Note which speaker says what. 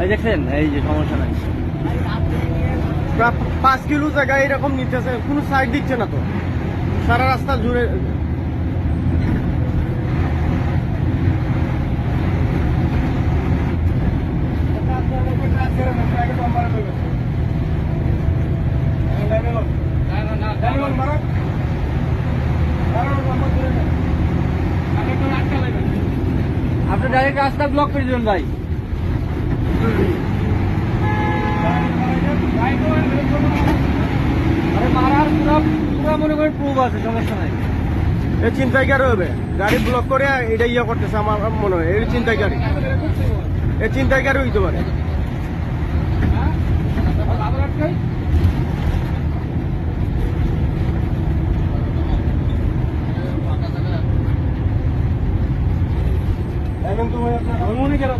Speaker 1: এই দেখছেন, এই যে সমস্যা নাই।
Speaker 2: 5 কিলো জায়গা এরকম নিতেছে, কোনো সাইড দিচ্ছে না তো, সারা রাস্তা জুড়ে।
Speaker 1: আপনি ডাইরেক্ট রাস্তা ব্লক করে দিবেন ভাই। আরে মারার পুরা পুরা মনে করেন প্রুফ আছে, সমস্যা নাই।
Speaker 2: এই চিন্তাইকারী হবে, গাড়ি ব্লক করে এটা ইয়ে করতেছে আমার মনে হয়, এই চিন্তাইকারী, এই চিন্তাইকারী হইতে পারে। এখন তো ভাই আপনার মনে কেন